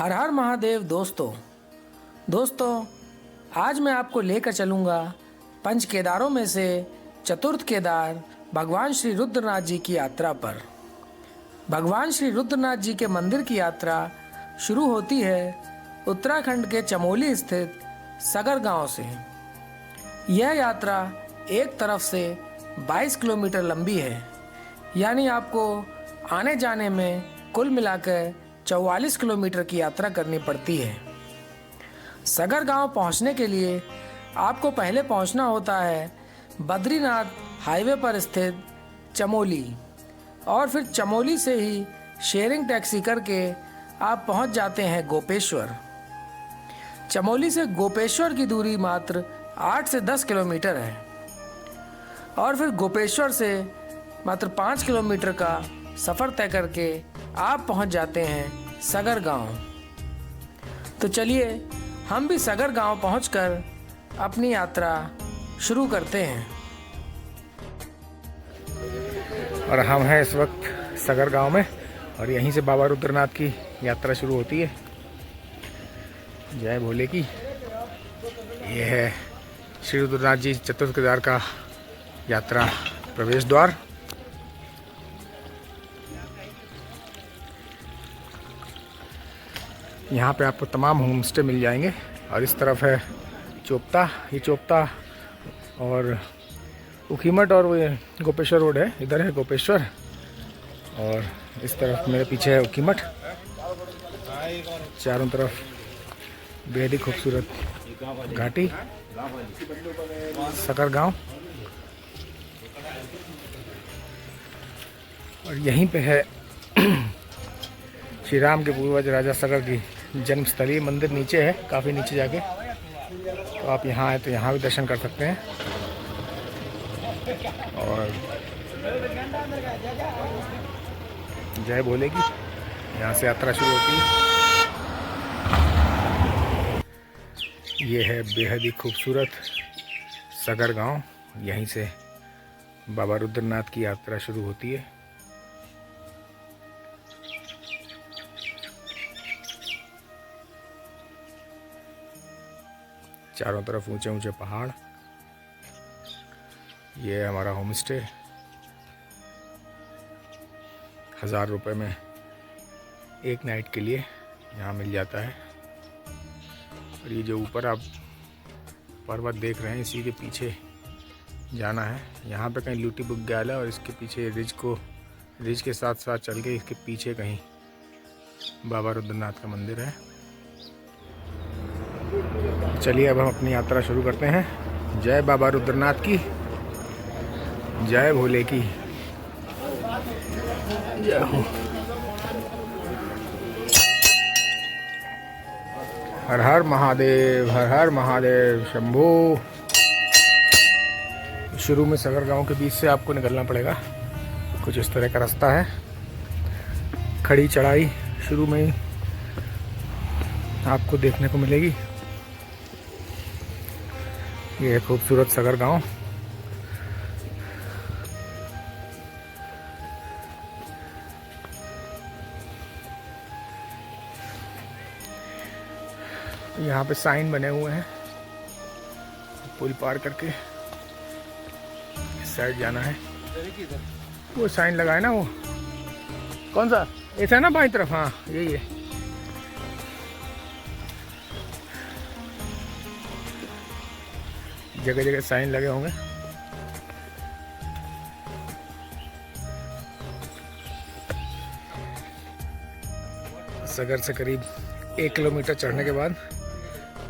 हर हर महादेव दोस्तों आज मैं आपको लेकर चलूँगा पंच केदारों में से चतुर्थ केदार भगवान श्री रुद्रनाथ जी की यात्रा पर। भगवान श्री रुद्रनाथ जी के मंदिर की यात्रा शुरू होती है उत्तराखंड के चमोली स्थित सगर गांव से। यह यात्रा एक तरफ से 22 किलोमीटर लंबी है, यानी आपको आने जाने में कुल मिलाकर 44 किलोमीटर की यात्रा करनी पड़ती है। सगर गांव पहुंचने के लिए आपको पहले पहुंचना होता है बद्रीनाथ हाईवे पर स्थित चमोली, और फिर चमोली से ही शेयरिंग टैक्सी करके आप पहुंच जाते हैं गोपेश्वर। चमोली से गोपेश्वर की दूरी मात्र 8 से 10 किलोमीटर है, और फिर गोपेश्वर से मात्र 5 किलोमीटर का सफ़र तय करके आप पहुंच जाते हैं सगर गांव। तो चलिए हम भी सगर गांव पहुंचकर अपनी यात्रा शुरू करते हैं। और हम हैं इस वक्त सगर गांव में, और यहीं से बाबा रुद्रनाथ की यात्रा शुरू होती है। जय भोले की। यह है श्री रुद्रनाथ जी चतुर्थ केदार का यात्रा प्रवेश द्वार। यहाँ पे आपको तमाम होम स्टे मिल जाएंगे। और इस तरफ है चोपता, ये चोपता और उखीमठ, और वो गोपेश्वर रोड है, इधर है गोपेश्वर, और इस तरफ मेरे पीछे है उखीमठ। चारों तरफ बेहद ही खूबसूरत घाटी, सकर गांव। और यहीं पे है श्री राम के पूर्वज राजा सगर की जन्मस्थली। मंदिर नीचे है, काफ़ी नीचे जाके, तो आप यहाँ आए तो यहाँ भी दर्शन कर सकते हैं। और जय भोले की। यहाँ से यात्रा शुरू होती है। ये है बेहद ही खूबसूरत सगर गांव। यहीं से बाबा रुद्रनाथ की यात्रा शुरू होती है। चारों तरफ ऊंचे ऊंचे पहाड़। ये है हमारा होम स्टे। 1000 रुपये में एक नाइट के लिए यहाँ मिल जाता है। और ये जो ऊपर आप पर्वत देख रहे हैं, इसी के पीछे जाना है। यहाँ पे कहीं लूटी बुग्याल है, और इसके पीछे रिज के साथ साथ चल के इसके पीछे कहीं बाबा रुद्रनाथ का मंदिर है। चलिए अब हम अपनी यात्रा शुरू करते हैं। जय बाबा रुद्रनाथ की, जय भोले की। जय हो। हर हर महादेव, हर हर महादेव शंभो। शुरू में सगर गांव के बीच से आपको निकलना पड़ेगा। कुछ इस तरह का रास्ता है, खड़ी चढ़ाई शुरू में ही आपको देखने को मिलेगी। ये है खूबसूरत सगर गांव। यहाँ पे साइन बने हुए हैं, पुल पार करके इस साइड जाना है। वो साइन लगा है ना, वो कौन सा, ऐसा है ना बाईं तरफ? हाँ यही है। जगह जगह साइन लगे होंगे। सगर से करीब 1 किलोमीटर चढ़ने के बाद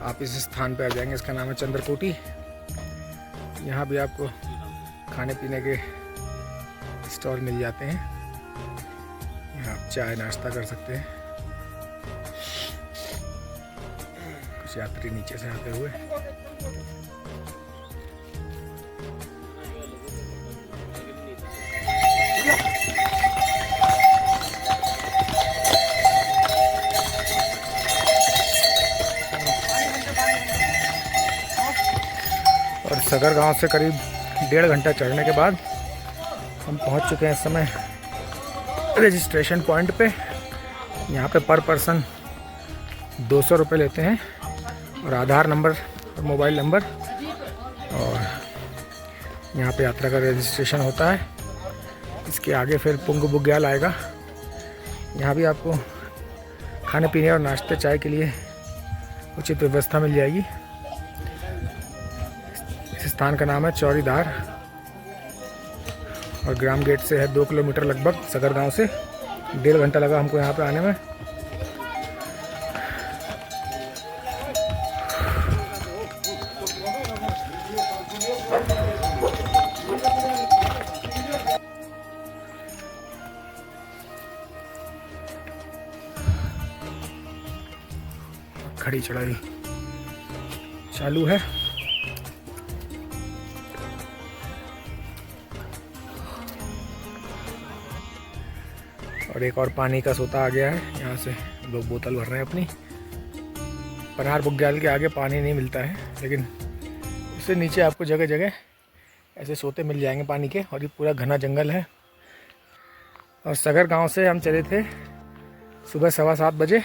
आप इस स्थान पे आ जाएंगे। इसका नाम है चंद्रकोटी। यहाँ भी आपको खाने पीने के स्टॉल मिल जाते हैं। यहाँ आप चाय नाश्ता कर सकते हैं। कुछ यात्री नीचे से आते हुए। और सगर गांव से करीब 1.5 घंटा चढ़ने के बाद हम पहुंच चुके हैं इस समय रजिस्ट्रेशन पॉइंट पे। यहाँ पे पर पर्सन ₹200 लेते हैं और आधार नंबर और मोबाइल नंबर, और यहाँ पे यात्रा का रजिस्ट्रेशन होता है। इसके आगे फिर पुंग बुग्याल आएगा। यहाँ भी आपको खाने पीने और नाश्ते चाय के लिए उचित व्यवस्था मिल जाएगी। इस स्थान का नाम है चौरीधार और ग्राम गेट से है 2 किलोमीटर लगभग, सगर गांव से। 1.5 घंटा लगा हमको यहाँ पे आने में। खड़ी चढ़ाई चालू है। और एक और पानी का सोता आ गया है। यहाँ से लोग बोतल भर रहे हैं अपनी। पनार बुग्याल के आगे पानी नहीं मिलता है, लेकिन उससे नीचे आपको जगह जगह ऐसे सोते मिल जाएंगे पानी के। और ये पूरा घना जंगल है। और सगर गांव से हम चले थे सुबह 7:15 बजे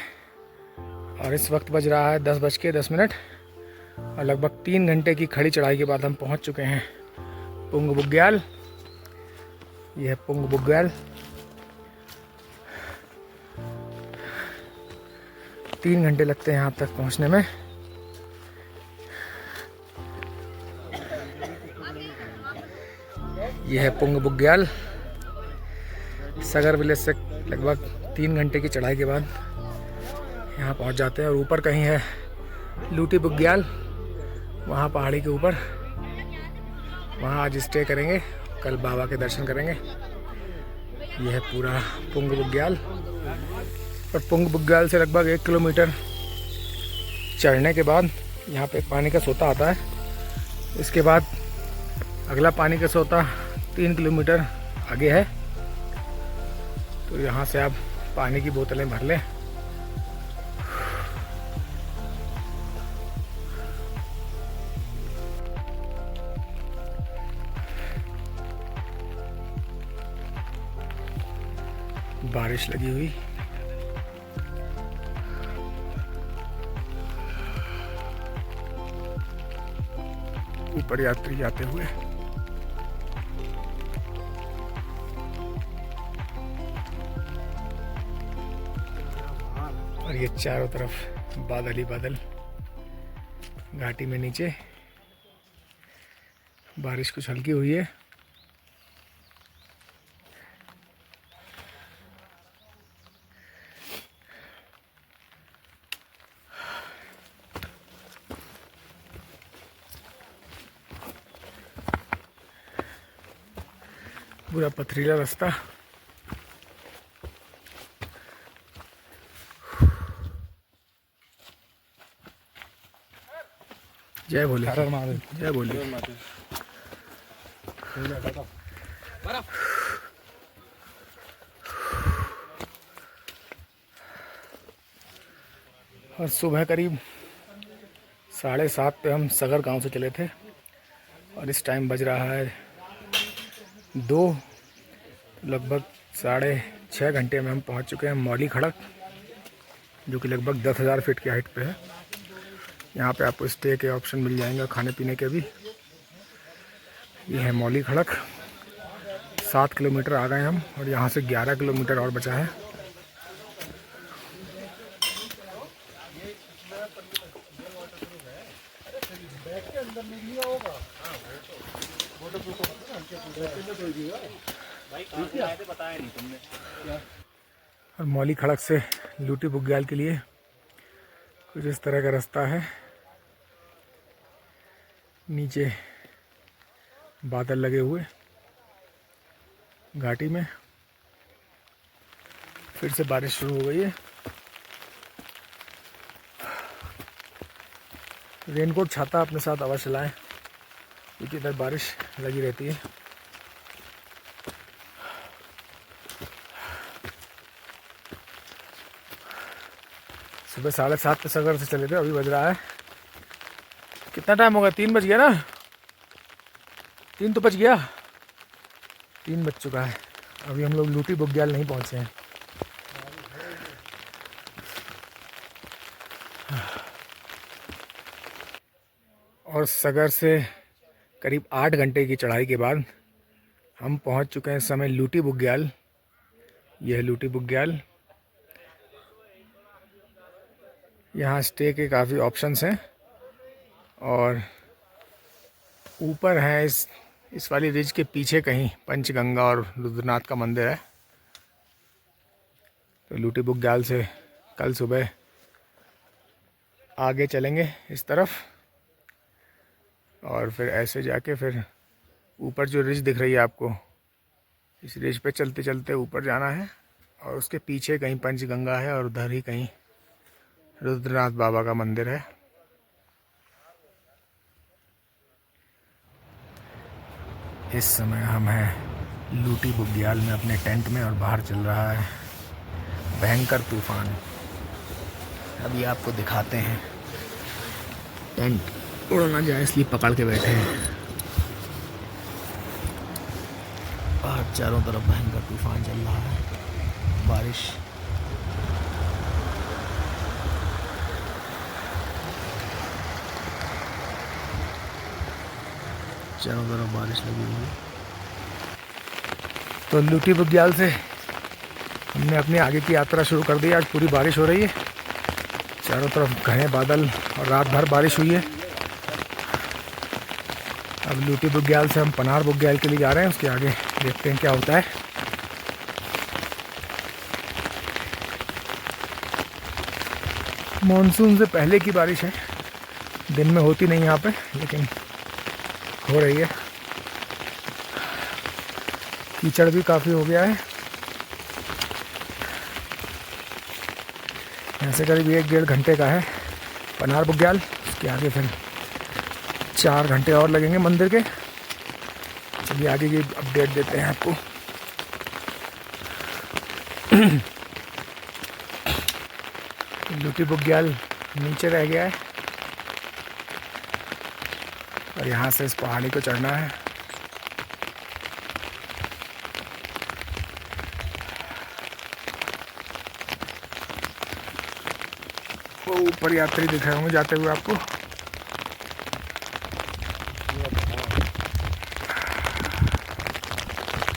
और इस वक्त बज रहा है 10:10 और लगभग 3 घंटे की खड़ी चढ़ाई के बाद हम पहुंच चुके हैं पुंग बुग्याल। यह है पुंग बुग्याल। 3 घंटे लगते हैं यहाँ तक पहुँचने में। यह है पुंग बुग्याल। सगर विलेज से लगभग 3 घंटे की चढ़ाई के बाद यहाँ पहुँच जाते हैं। और ऊपर कहीं है लूटी बुग्याल, वहाँ पहाड़ी के ऊपर, वहाँ आज स्टे करेंगे, कल बाबा के दर्शन करेंगे। यह है पूरा पुंग बुग्याल। और पुंग बुग्याल से लगभग 1 किलोमीटर चढ़ने के बाद यहाँ पे पानी का सोता आता है। इसके बाद अगला पानी का सोता 3 किलोमीटर आगे है। तो यहाँ से आप पानी की बोतलें भर लें। बारिश लगी हुई। ऊपर यात्री जाते हुए। और ये चारों तरफ बादल ही बादल। घाटी में नीचे बारिश कुछ हल्की हुई है। पूरा पथरीला रास्ता। जय भोले, जय भोले। और सुबह करीब 7:30 पे हम सगर गांव से चले थे और इस टाइम बज रहा है 2। लगभग 6.5 घंटे में हम पहुंच चुके हैं मौली खड़क, जो कि लगभग 10,000 फीट की हाइट पे है। यहाँ पे आपको स्टे के ऑप्शन मिल जाएंगे, खाने पीने के भी। ये है मौली खड़क। 7 किलोमीटर आ गए हम और यहाँ से 11 किलोमीटर और बचा है। और मौली खड़क से लूटी बुग्याल के लिए कुछ इस तरह का रास्ता है। नीचे बादल लगे हुए, घाटी में फिर से बारिश शुरू हो गई है। रेनकोट छाता अपने साथ अवश्य लाएं, क्योंकि इधर बारिश लगी रहती है। सुबह 7:30 पे सगर से चले थे। अभी बज रहा है, कितना टाइम होगा? 3 बज गया ना? 3 तो बज गया, 3 बज चुका है। अभी हम लोग लूटी बुग्याल नहीं पहुंचे हैं। और सगर से करीब 8 घंटे की चढ़ाई के बाद हम पहुंच चुके हैं इस समय लूटी बुग्याल। यह है लूटी बुग्याल। यहाँ स्टे के काफ़ी ऑप्शंस हैं और ऊपर है इस वाली रिज के पीछे कहीं पंचगंगा और रुद्रनाथ का मंदिर है। तो लूटी बुग्याल से कल सुबह आगे चलेंगे इस तरफ और फिर ऐसे जाके फिर ऊपर जो रिज दिख रही है आपको, इस रिज पे चलते चलते ऊपर जाना है और उसके पीछे कहीं पंचगंगा है और उधर ही कहीं रुद्रनाथ बाबा का मंदिर है। इस समय हम हैं लूटी बुग्याल में अपने टेंट में और बाहर चल रहा है भयंकर तूफान। अभी आपको दिखाते हैं। टेंट उड़ ना जाए इसलिए पकड़ के बैठे हैं। बाहर चारों तरफ भयंकर तूफान चल रहा है, बारिश। चारों तरफ बारिश लगी हुई है। तो लूटी बुग्याल से हमने अपनी आगे की यात्रा शुरू कर दी। आज पूरी बारिश हो रही है, चारों तरफ घने बादल और रात भर बारिश हुई है। अब लूटी बुग्याल से हम पनार बुग्याल के लिए जा रहे हैं। उसके आगे देखते हैं क्या होता है। मॉनसून से पहले की बारिश है, दिन में होती नहीं यहाँ पे, लेकिन हो रही है। कीचड़ भी काफ़ी हो गया है। यहाँ से करीब 1-1.5 घंटे का है पनार बुग्याल। उसके आगे फिर 4 घंटे और लगेंगे मंदिर के। चलिए आगे की अपडेट देते हैं आपको। लूटी बुग्याल नीचे रह गया है और यहाँ से इस पहाड़ी को चढ़ना है। वो ऊपर यात्री दिख रहे होंगे जाते हुए आपको।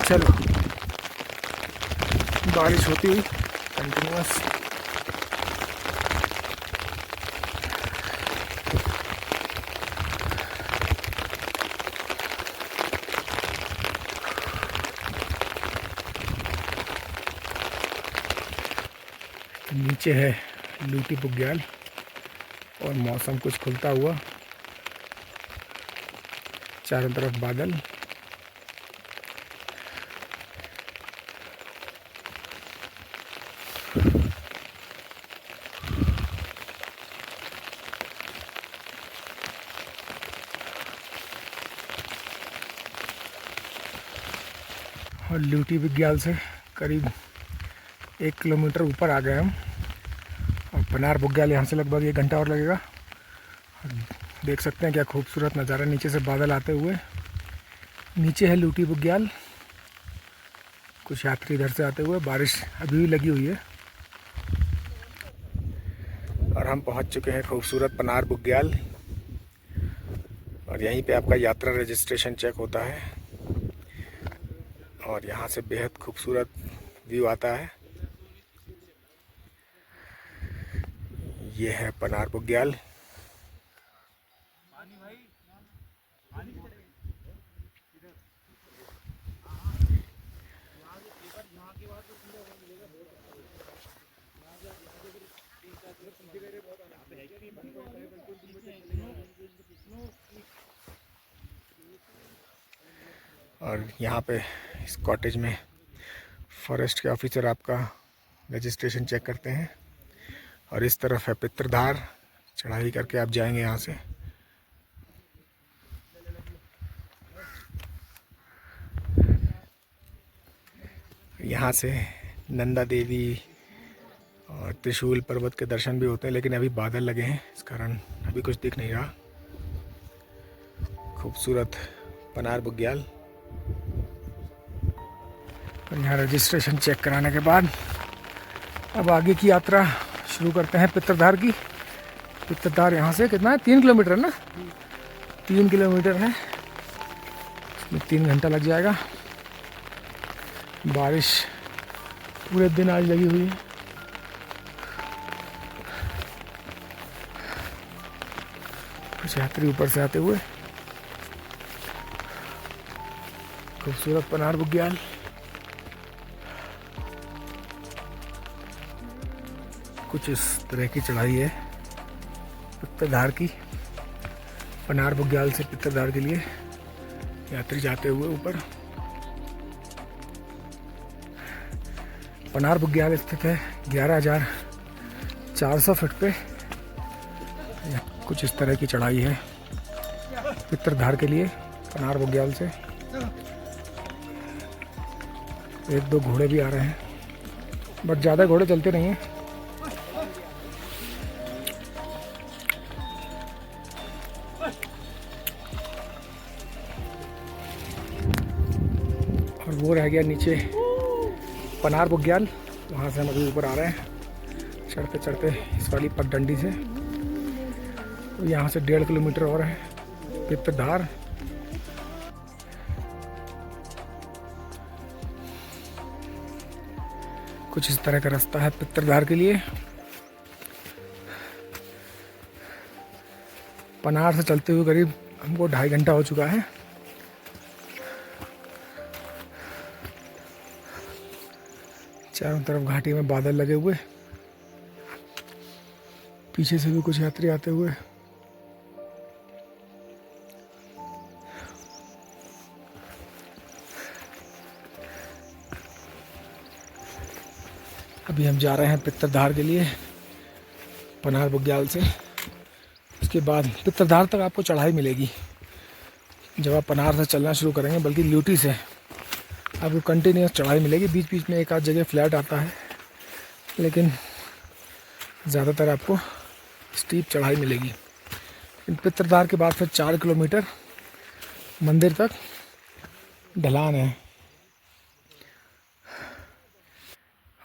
चलो, बारिश होती हुई कंटिन्यूअस। नीचे है लूटी बुग्याल और मौसम कुछ खुलता हुआ, चारों तरफ बादल। और लूटी बुग्याल से करीब 1 किलोमीटर ऊपर आ गए हम और पनार बुग्याल यहाँ से लगभग 1 घंटा और लगेगा। देख सकते हैं क्या खूबसूरत नज़ारा नीचे से बादल आते हुए। नीचे है लूटी बुग्याल, कुछ यात्री इधर से आते हुए। बारिश अभी भी लगी हुई है और हम पहुँच चुके हैं खूबसूरत पनार बुग्याल। और यहीं पे आपका यात्रा रजिस्ट्रेशन चेक होता है और यहाँ से बेहद खूबसूरत व्यू आता है। ये है पनार बुग्याल। और यहाँ पे इस कॉटेज में फॉरेस्ट के ऑफिसर आपका रजिस्ट्रेशन चेक करते हैं। और इस तरफ है पितृधार, चढ़ाई करके आप जाएंगे यहाँ से। यहाँ से नंदा देवी और त्रिशूल पर्वत के दर्शन भी होते हैं, लेकिन अभी बादल लगे हैं इस कारण अभी कुछ दिख नहीं रहा। खूबसूरत पनार बुग्याल। और यहाँ रजिस्ट्रेशन चेक कराने के बाद अब आगे की यात्रा शुरू करते हैं पितृधार की। पितृधार यहाँ से कितना है, 3 किलोमीटर ना। 3 किलोमीटर है, इसमें 3 घंटा लग जाएगा। बारिश पूरे दिन आज लगी हुई है। कुछ यात्री ऊपर से आते हुए। खूबसूरत पनार बुग्याल। कुछ इस तरह की चढ़ाई है पित्तरधार की। पनार बुग्याल से पित्तरधार के लिए यात्री जाते हुए ऊपर। पनार बुग्याल स्थित है 11,400 फीट पे। कुछ इस तरह की चढ़ाई है पित्तरधार के लिए पनार बुग्याल से। 1-2 घोड़े भी आ रहे हैं, बट ज़्यादा घोड़े चलते नहीं हैं। और वो रह गया नीचे पनार बुग्याल, वहाँ से हम अभी ऊपर आ रहे हैं चढ़ते चढ़ते इस वाली पगडंडी से। तो यहाँ से 1.5 किलोमीटर और है पित्तरधार। कुछ इस तरह का रास्ता है पित्तरधार के लिए। पनार से चलते हुए करीब हमको 2.5 घंटा हो चुका है। चारों तरफ घाटी में बादल लगे हुए, पीछे से भी कुछ यात्री आते हुए। अभी हम जा रहे हैं पित्तरधार के लिए पनार बुग्याल से। उसके बाद पित्तरधार तक आपको चढ़ाई मिलेगी जब आप पनार से चलना शुरू करेंगे, बल्कि ल्यूटी से आपको कंटिन्यूस चढ़ाई मिलेगी। बीच बीच में एक आध जगह फ्लैट आता है, लेकिन ज़्यादातर आपको स्टीप चढ़ाई मिलेगी। पित्तरधार के बाद फिर 4 किलोमीटर मंदिर तक ढलान है।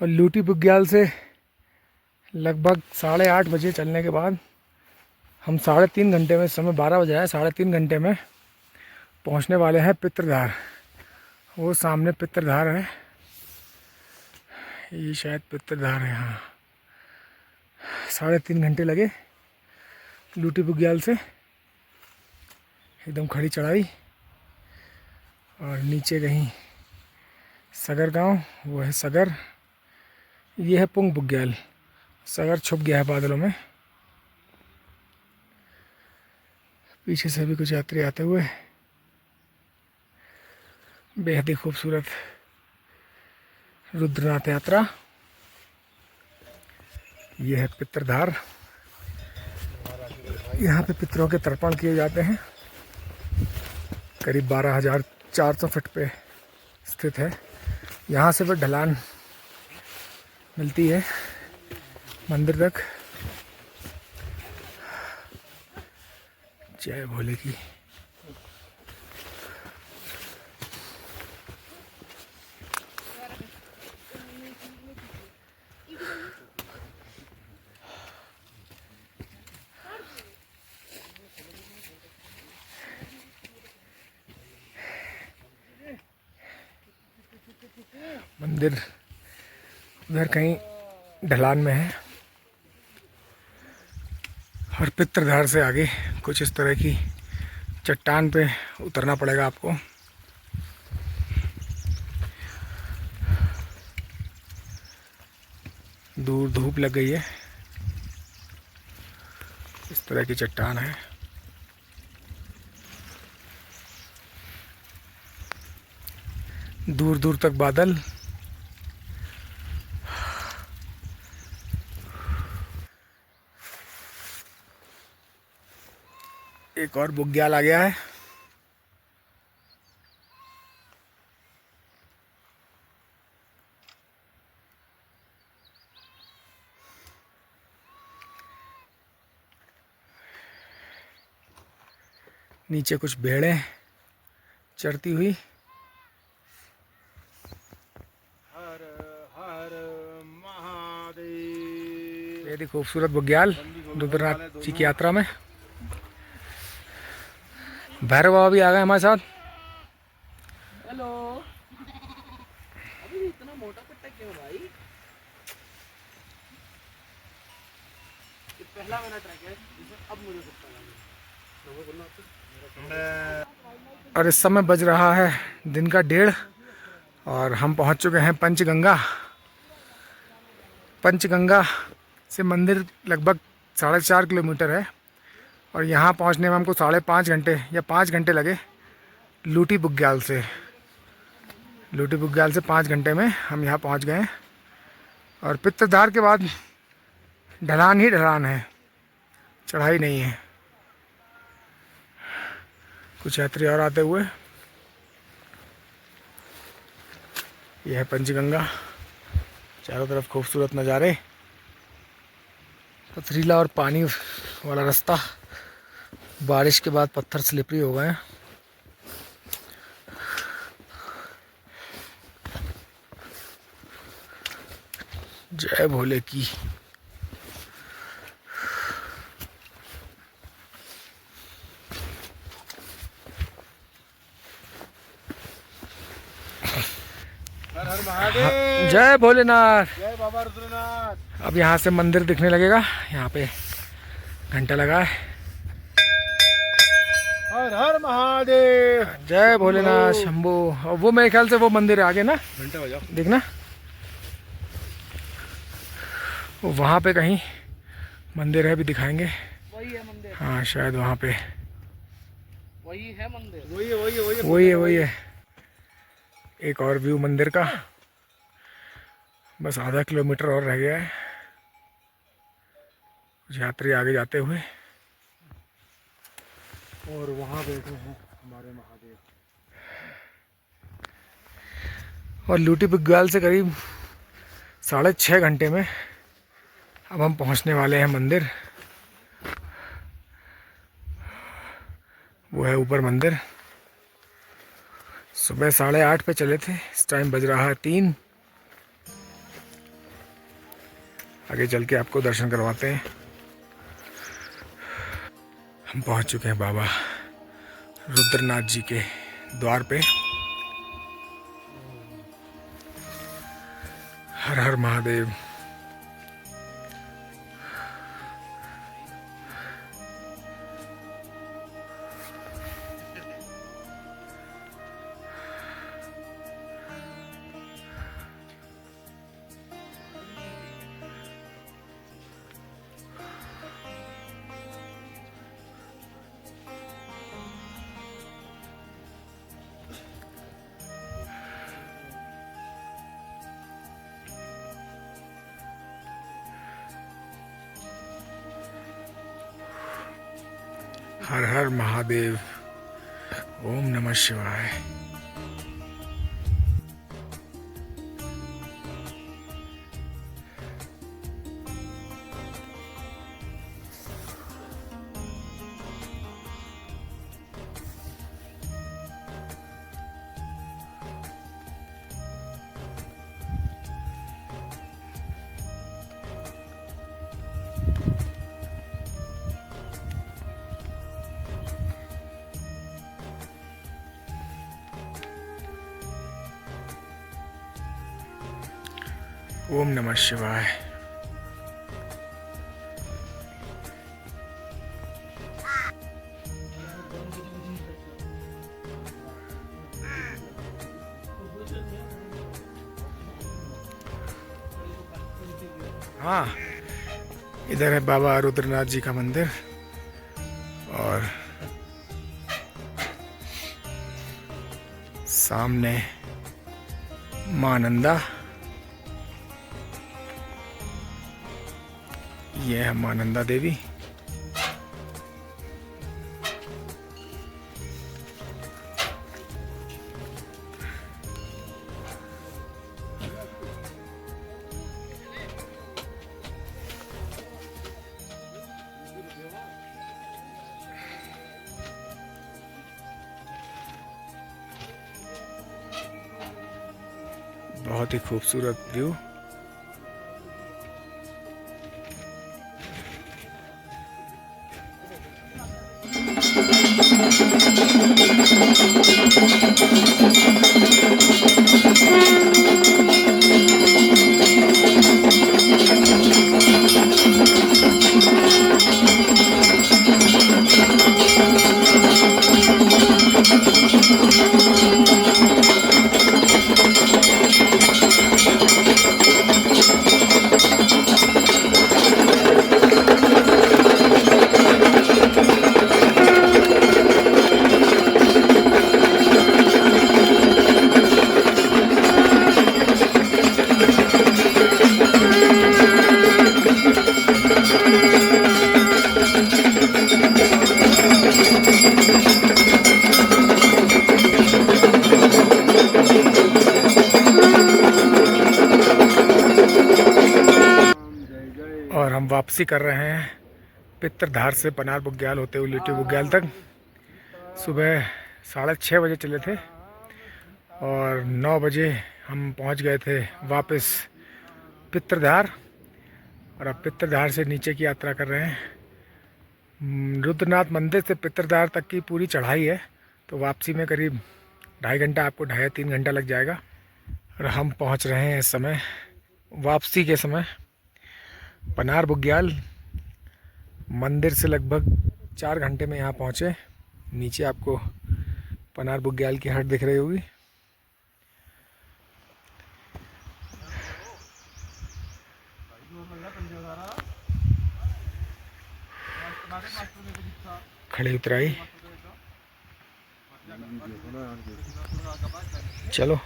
और ल्यूटी बुग्याल से लगभग 8:30 बजे चलने के बाद हम 3.5 घंटे में, इस समय 12 बजे है, 3.5 घंटे में पहुंचने वाले हैं पित्तरधार। वो सामने पित्तरधार है, ये शायद पित्तरधार है। हाँ, 3.5 घंटे लगे ल्यूटी बुग्याल से। एकदम खड़ी चढ़ाई। और नीचे कहीं सगर गांव, वो है सगर। ये है पुंग बुग्याल। सगर छुप गया है बादलों में। पीछे से भी कुछ यात्री आते हुए। बेहद ही खूबसूरत रुद्रनाथ यात्रा। यह है पित्तरधार। यहाँ पे पितरों के तर्पण किए जाते हैं। करीब 12,400 फीट पे स्थित है। यहाँ से फिर ढलान मिलती है मंदिर तक। जय भोले की। मंदिर उधर कहीं ढलान में है। और पित्तरधार से आगे कुछ इस तरह की चट्टान पे उतरना पड़ेगा आपको। दूर धूप लग गई है। इस तरह की चट्टान है। दूर दूर तक बादल। एक और बुग्याल आ गया है। नीचे कुछ भेड़ें चरती हुई। हर हर महादेव। ये खूबसूरत बुग्याल रुद्रनाथ जी की यात्रा में। भैरव बाबा भी आ गए हमारे साथ। हेलो। अभी इतना मोटा पट्टा क्यों भाई? ये पहला मेरा ट्रैक है जिसमें अब मुझे पता लगा। और इस समय बज रहा है दिन का 1:30 और हम पहुंच चुके हैं पंचगंगा। पंचगंगा से मंदिर लगभग 4.5 किलोमीटर है और यहाँ पहुँचने में हमको 5.5 घंटे या 5 घंटे लगे लूटी बुग्याल से। लूटी बुग्याल से 5 घंटे में हम यहाँ पहुँच गए और पित्तधार के बाद ढलान ही ढलान है, चढ़ाई नहीं है। कुछ यात्री और आते हुए। यह है पंचगंगा, चारों तरफ खूबसूरत नज़ारे, पथरीला और पानी वाला रास्ता। बारिश के बाद पत्थर स्लिपरी हो गए हैं। जय भोले की। हर हर महादेव। जय भोलेनाथ। जय बाबा रुद्रनाथ। अब यहाँ से मंदिर दिखने लगेगा। यहाँ पे घंटा लगा है। हर हर महादेव। जय भोलेनाथ शंभू। और वो मेरे ख्याल से वो मंदिर है आगे ना, घंटा बजाओ देखना वो वहाँ पे कहीं मंदिर है, भी दिखाएंगे। वही है मंदिर। हाँ शायद वहाँ पे वही है मंदिर। वही है वही है वही है वही है वही है। एक और व्यू मंदिर का, बस आधा किलोमीटर और रह गया है। कुछ यात्री आगे जाते हुए। और वहाँ बैठे हैं हमारे महादेव। और लूटी बुग्याल से करीब 6.5 घंटे में अब हम पहुंचने वाले हैं मंदिर। वो है ऊपर मंदिर। सुबह 8:30 पे चले थे, इस टाइम बज रहा है 3। आगे चल के आपको दर्शन करवाते हैं। हम पहुंच चुके हैं बाबा रुद्रनाथ जी के द्वार पे। हर हर महादेव। हर हर महादेव। ओम नमः शिवाय। ओम नमः शिवाय। हाँ, इधर है बाबा रुद्रनाथ जी का मंदिर और सामने मां नंदा। ये है मां नंदा देवी। बहुत ही खूबसूरत व्यू। और हम वापसी कर रहे हैं पित्तरधार से पनार बुग्याल होते हुए लिट्टी बुग्याल तक। सुबह 6:30 बजे चले थे और 9 बजे हम पहुंच गए थे वापस पित्तरधार। और अब पित्तरधार से नीचे की यात्रा कर रहे हैं। रुद्रनाथ मंदिर से पित्तरधार तक की पूरी चढ़ाई है, तो वापसी में करीब 2.5 घंटा, आपको 2.5 या 3 घंटा लग जाएगा। और हम पहुंच रहे हैं इस समय, वापसी के समय, पनार बुग्याल। मंदिर से लगभग 4 घंटे में यहाँ पहुँचे। नीचे आपको पनार बुग्याल की हट दिख रही होगी। खड़ी उतराई, चलो।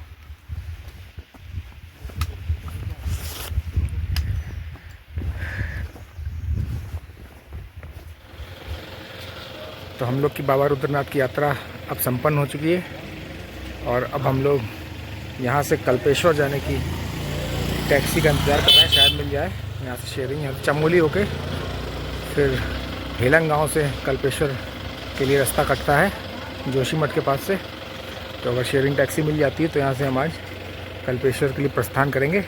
तो हम लोग की बाबा रुद्रनाथ की यात्रा अब संपन्न हो चुकी है और अब हम लोग यहाँ से कल्पेश्वर जाने की टैक्सी का इंतज़ार कर रहे हैं, शायद मिल जाए। यहाँ से शेयरिंग, यहाँ चमोली होके फिर हेलंग गांव से कल्पेश्वर के लिए रास्ता कटता है जोशीमठ के पास से। तो अगर शेयरिंग टैक्सी मिल जाती है तो यहाँ से हम आज कल्पेश्वर के लिए प्रस्थान करेंगे।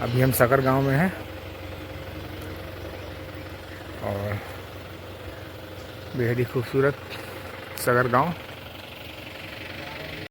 अभी हम सगर गांव में हैं और बेहद ही खूबसूरत सगर गांव।